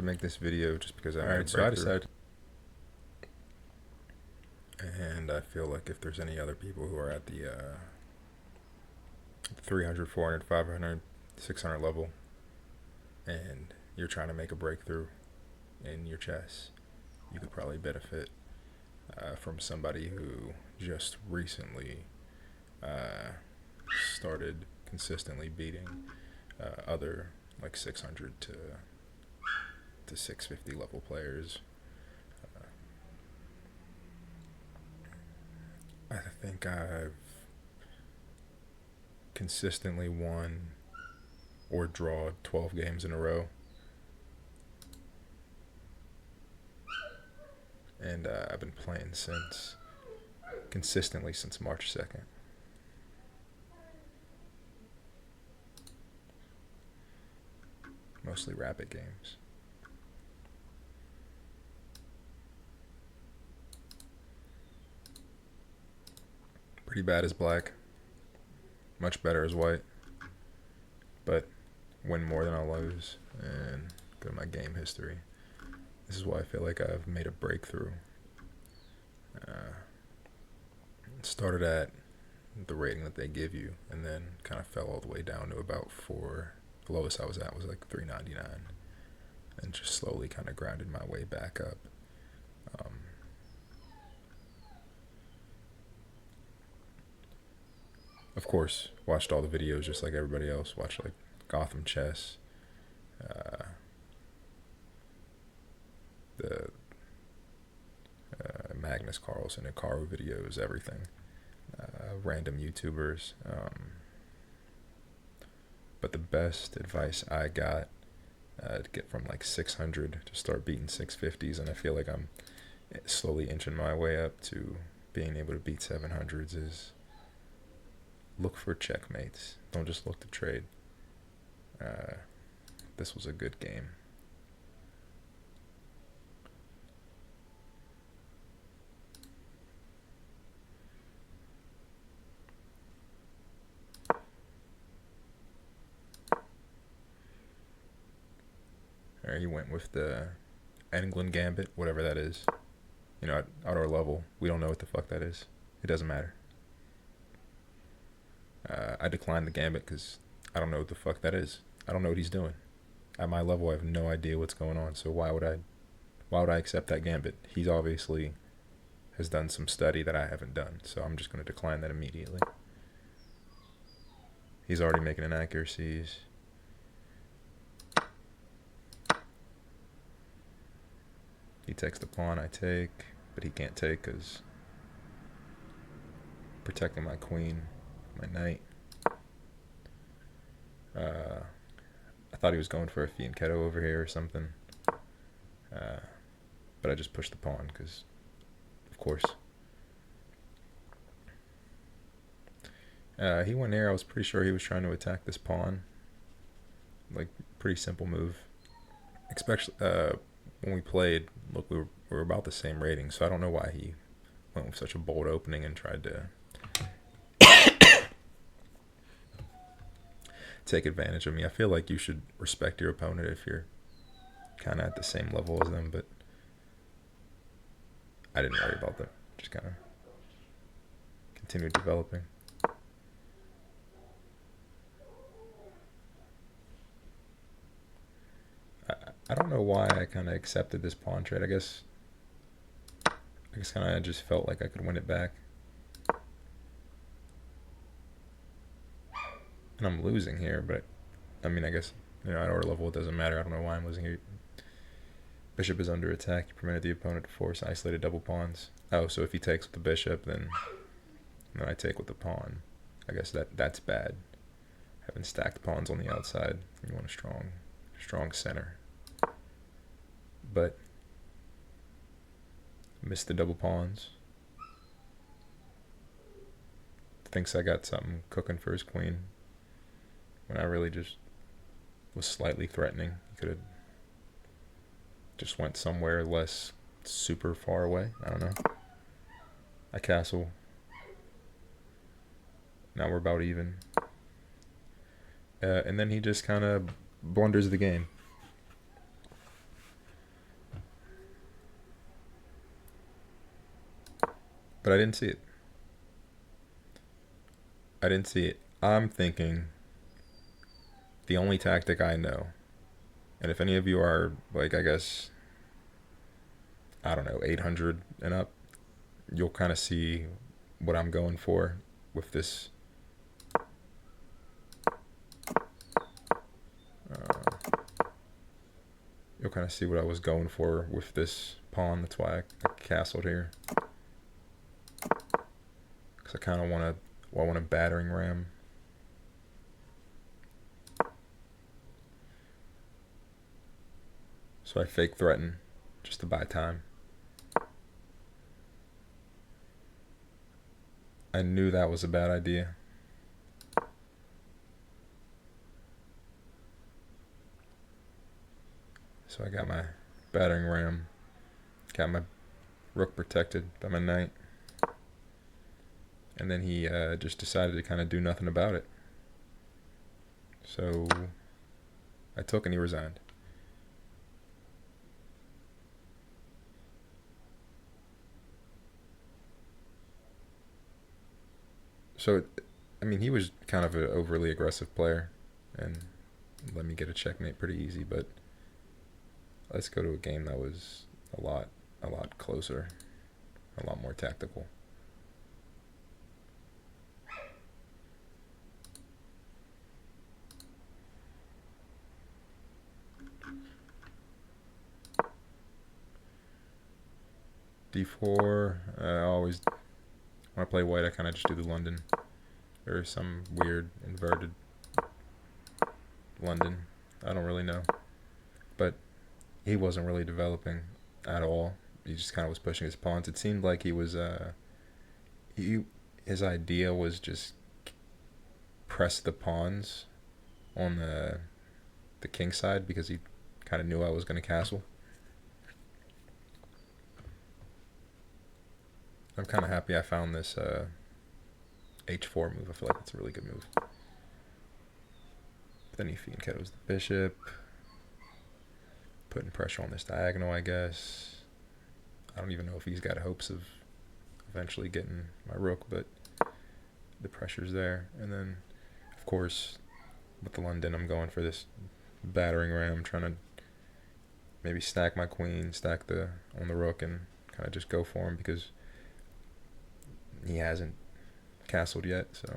to make this video just because I made a Alright, so I breakthrough. decided. And I feel like if there's any other people who are at the 300, 400, 500, 600 level and you're trying to make a breakthrough in your chess, you could probably benefit from somebody who just recently started consistently beating other like 600 to 650 level players. I think I've consistently won or draw 12 games in a row. And I've been playing consistently since March 2nd. Mostly rapid games. Pretty bad as black. Much better as white. But win more than I'll lose. And go to my game history. This is why I feel like I've made a breakthrough. Started at the rating that they give you, and then kind of fell all the way down to about 4. The lowest I was at was like 399, and just slowly kind of grounded my way back up. Of course, watched all the videos just like everybody else. Watched like Gotham Chess, the Magnus Carlsen and Karu videos, everything. Random YouTubers. But the best advice I got to get from like 600 to start beating 650s, and I feel like I'm slowly inching my way up to being able to beat 700s, is look for checkmates. Don't just look to trade. This was a good game. He went with the England Gambit, whatever that is. You know, at our level, we don't know what the fuck that is. It doesn't matter. I declined the Gambit because I don't know what the fuck that is. I don't know what he's doing. At my level, I have no idea what's going on. So why would I accept that Gambit? He's obviously has done some study that I haven't done. So I'm just going to decline that immediately. He's already making inaccuracies. He takes the pawn, I take, but he can't take because protecting my queen, my knight. I thought he was going for a fianchetto over here or something, but I just pushed the pawn because, of course. He went there. I was pretty sure he was trying to attack this pawn. Like, pretty simple move. Especially when we played, look, we were about the same rating, so I don't know why he went with such a bold opening and tried to take advantage of me. I feel like you should respect your opponent if you're kind of at the same level as them, but I didn't worry about that. Just kind of continued developing. I don't know why I kind of accepted this pawn trade. I guess kind of just felt like I could win it back. And I'm losing here, but I mean, I guess, you know, at our level it doesn't matter. I don't know why I'm losing here. Bishop is under attack. You permitted the opponent to force isolated double pawns. Oh, so if he takes with the bishop, then I take with the pawn. I guess that's bad. Having stacked pawns on the outside, you want a strong center. But missed the double pawns. Thinks I got something cooking for his queen, when I really just was slightly threatening. He could have just went somewhere less super far away. I don't know. I castle. Now we're about even. And then he just kind of blunders the game. But I didn't see it. I didn't see it. I'm thinking the only tactic I know, and if any of you are, like, I guess, I don't know, 800 and up, you'll kind of see what I'm going for with this. You'll kind of see what I was going for with this pawn. That's why I castled here. Because I kind of want to, well, I want a battering ram. So I fake threaten just to buy time. I knew that was a bad idea. So I got my battering ram, got my rook protected by my knight, and then he just decided to kind of do nothing about it. So I took and he resigned. So, I mean, he was kind of an overly aggressive player and let me get a checkmate pretty easy, but let's go to a game that was a lot closer, a lot more tactical. D4, I always, when I play white, I kind of just do the London, or some weird inverted London. I don't really know. But he wasn't really developing at all. He just kind of was pushing his pawns. It seemed like he was, his idea was just press the pawns on the king side because he kind of knew I was going to castle. I'm kind of happy I found this h4 move. I feel like it's a really good move. But then he fianchettos the bishop, putting pressure on this diagonal, I guess. I don't even know if he's got hopes of eventually getting my rook, but the pressure's there. And then, of course, with the London, I'm going for this battering ram, trying to maybe stack my queen, stack on the rook, and kind of just go for him because he hasn't castled yet. So,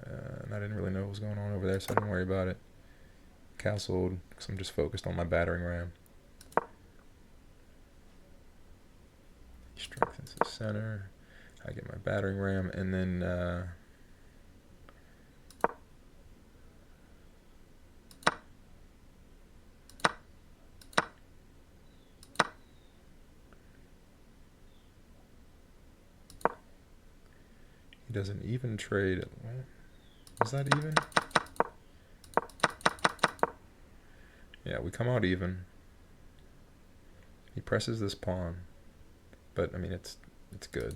and I didn't really know what was going on over there, so I didn't worry about it. Castled because I'm just focused on my battering ram. He strengthens the center. I get my battering ram, and then he does an even trade. Was that even? Yeah, we come out even. He presses this pawn, but I mean it's good.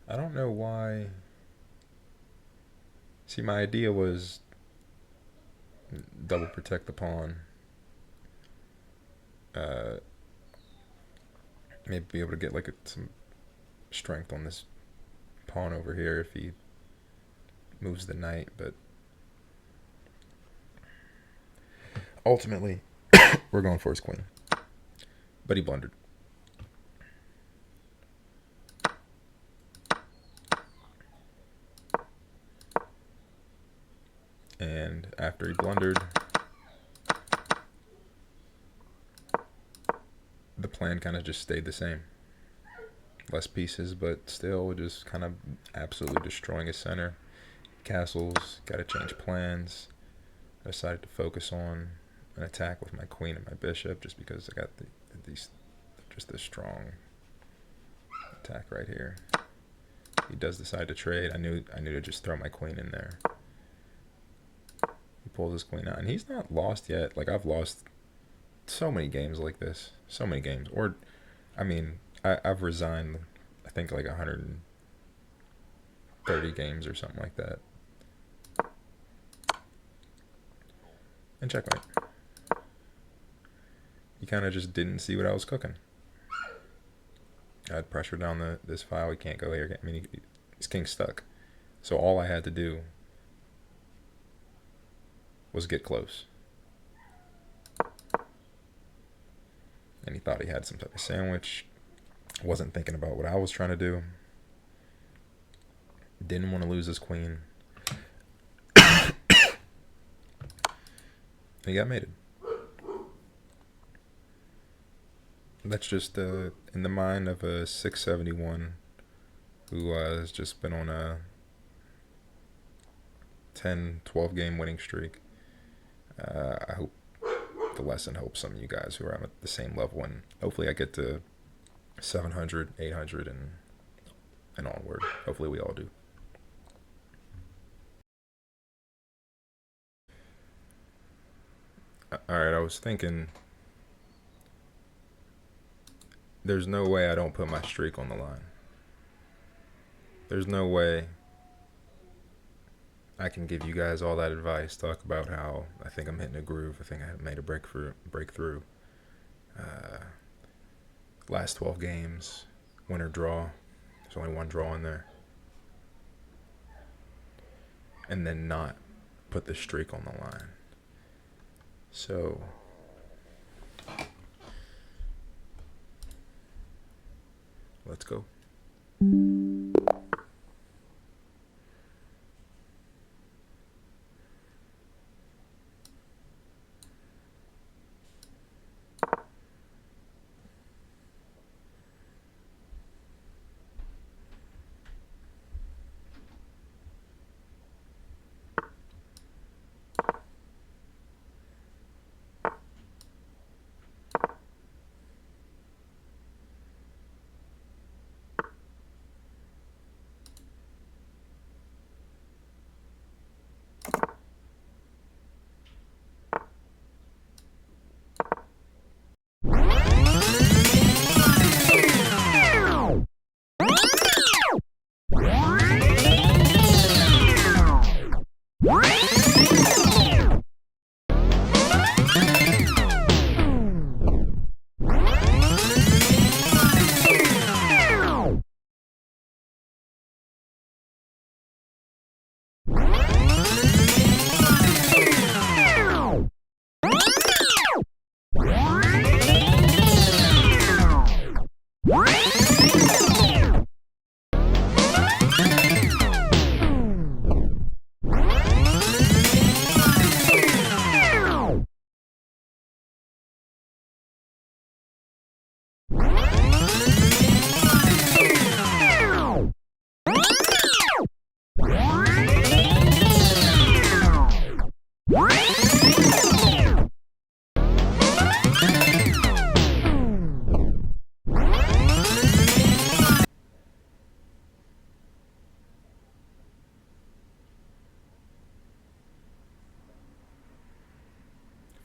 I don't know why. See, my idea was double protect the pawn. Maybe be able to get like some strength on this pawn over here if he moves the knight, but ultimately we're going for his queen. But he blundered. And after he blundered, the plan kind of just stayed the same. Less pieces, but still just kind of absolutely destroying his center. Castles, got to change plans. I decided to focus on an attack with my queen and my bishop just because I got this strong attack right here. He does decide to trade. I knew to just throw my queen in there. He pulls his queen out, and he's not lost yet. Like, I've lost so many games like this. So many games. Or, I mean, I've resigned, I think, like 130 games or something like that. And checkmate. kind of just didn't see what I was cooking. I had pressure down this file. He can't go here. I mean, his king's stuck. So all I had to do was get close. And he thought he had some type of sandwich. Wasn't thinking about what I was trying to do. Didn't want to lose his queen. He got mated. That's just in the mind of a 671 who has just been on a 10, 12 game winning streak. I hope the lesson helps some of you guys who are at the same level, and hopefully I get to 700, 800, and onward. Hopefully we all do. Alright, I was thinking, there's no way I don't put my streak on the line. There's no way I can give you guys all that advice, talk about how I think I'm hitting a groove, I think I made a breakthrough. Last 12 games, win or draw. There's only one draw in there. And then not put the streak on the line. So let's go.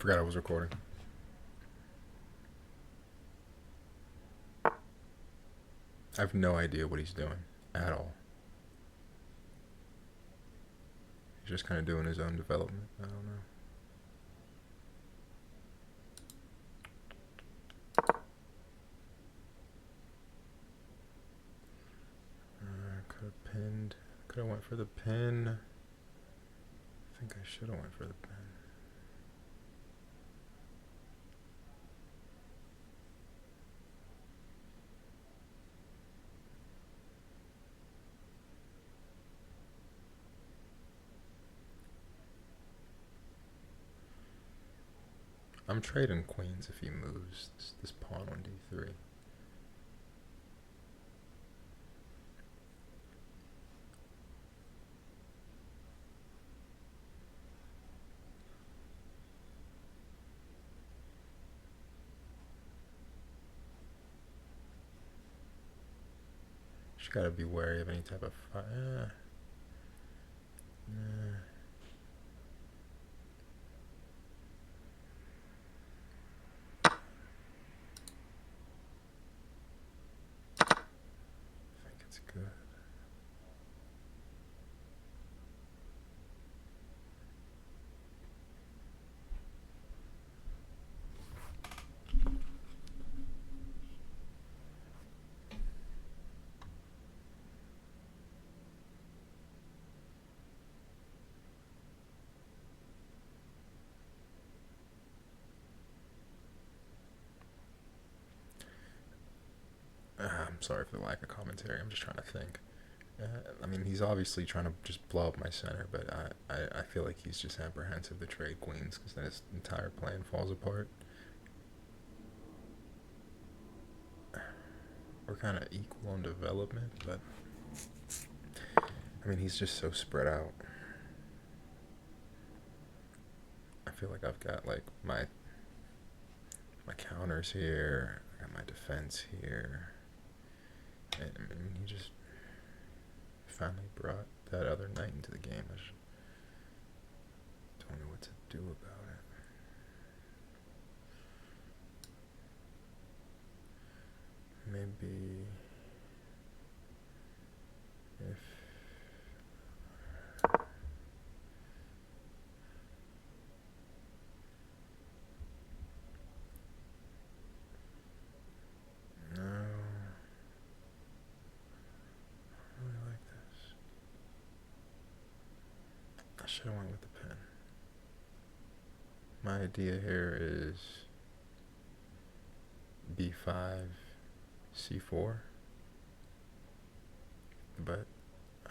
Forgot I was recording. I have no idea what he's doing at all. He's just kind of doing his own development. I don't know. Could have pinned. Could have went for the pin. I think I should have went for the pin. I'm trading queens if he moves this pawn on d3. Just gotta be wary of any type of fire. Good. sorry for the lack of commentary. I'm just trying to think. I mean, he's obviously trying to just blow up my center, but I feel like he's just apprehensive to trade queens because then his entire plan falls apart. We're kind of equal on development, but I mean, he's just so spread out. I feel like I've got like my counters here, I got my defense here, and I mean, he just finally brought that other knight into the game. I just don't know what to do about it. Maybe if no, I really like this. I should have went with the pen. My idea here is b5, c4, but I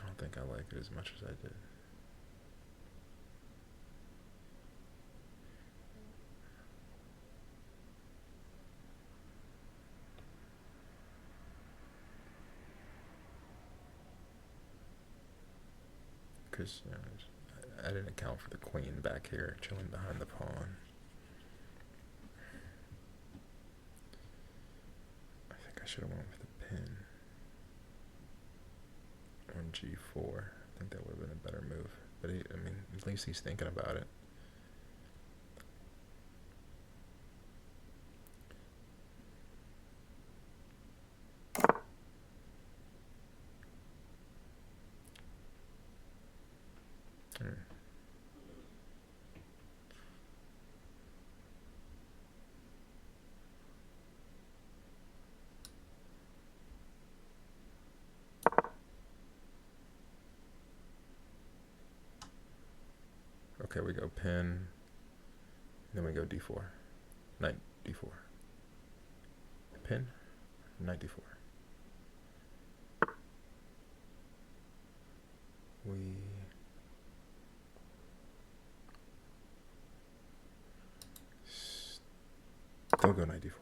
don't think I like it as much as I did. Because I didn't account for the queen back here chilling behind the pawn. I think I should have went with the pin on g4. I think that would have been a better move. But I mean, at least he's thinking about it. Okay, we go pin, then we go d4, knight d4, pin, knight d4. We still go knight d4.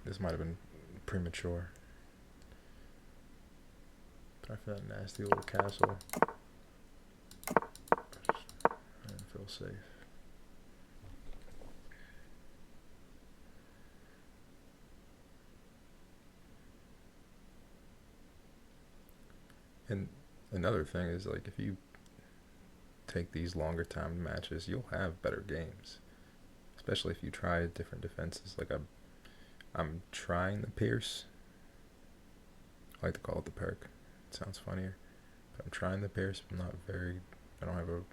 This might have been premature. But I feel that nasty little castle. I didn't feel safe. And another thing is, like, if you take these longer timed matches, you'll have better games. Especially if you try different defenses. Like I'm trying the Pierce. I like to call it the perk. It sounds funnier. But I'm trying the Pierce, but I don't have a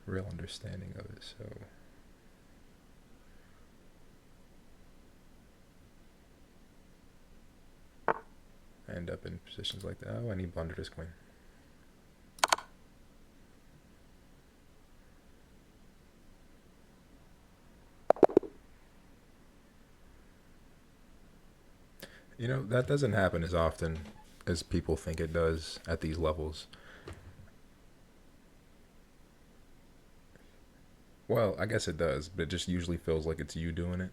real understanding of it, so I end up in positions like that. Oh, and he blundered his queen. That doesn't happen as often as people think it does at these levels. Well, I guess it does, but it just usually feels like it's you doing it.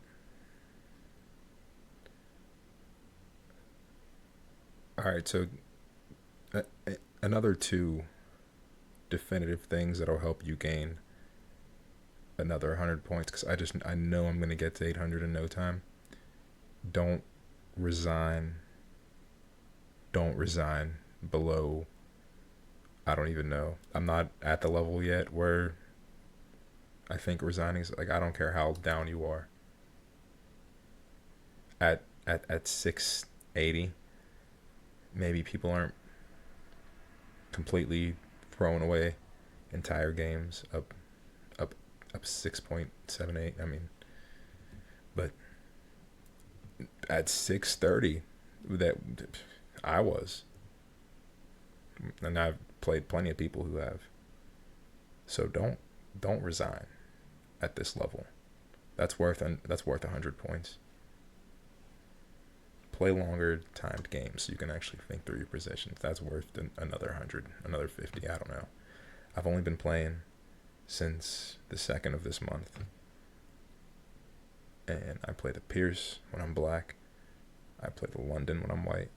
Alright, so another two definitive things that'll help you gain another 100 points, because I know I'm going to get to 800 in no time. Don't resign below, I don't even know. I'm not at the level yet where I think resigning is, like, I don't care how down you are. At 680, maybe people aren't completely throwing away entire games up up 6.78. I mean, but at 630, that I was, and I've played plenty of people who have. So don't resign at this level. That's worth 100 points. Play longer timed games so you can actually think through your positions. That's worth another 100, another 50. I don't know. I've only been playing since the 2nd of this month, and I play the Pierce when I'm black. I play the London when I'm white,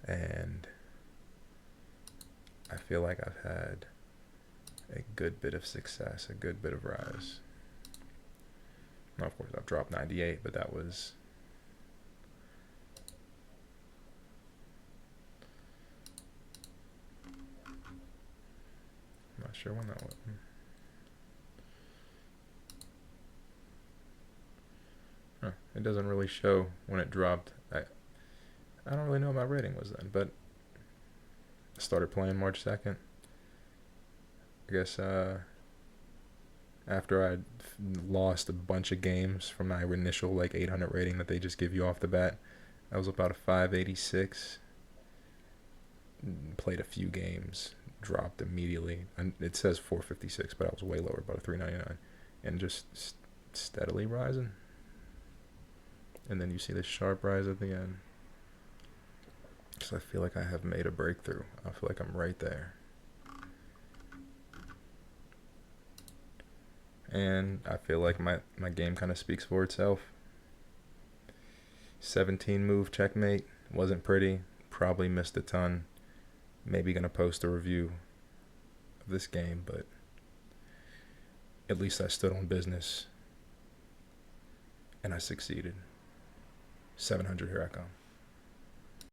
and I feel like I've had a good bit of success, a good bit of rise. Now, of course, I've dropped 98, but that was I'm not sure when that was. Huh. It doesn't really show when it dropped. I don't really know what my rating was then, but I started playing March 2nd. I guess after I'd lost a bunch of games from my initial like 800 rating that they just give you off the bat, I was about a 586. Played a few games, dropped immediately. And it says 456, but I was way lower, about a 399, and just steadily rising. And then you see this sharp rise at the end. Because I feel like I have made a breakthrough. I feel like I'm right there. And I feel like my game kind of speaks for itself. 17 move checkmate. Wasn't pretty. Probably missed a ton. Maybe going to post a review of this game, but at least I stood on business. And I succeeded. 700, here I come.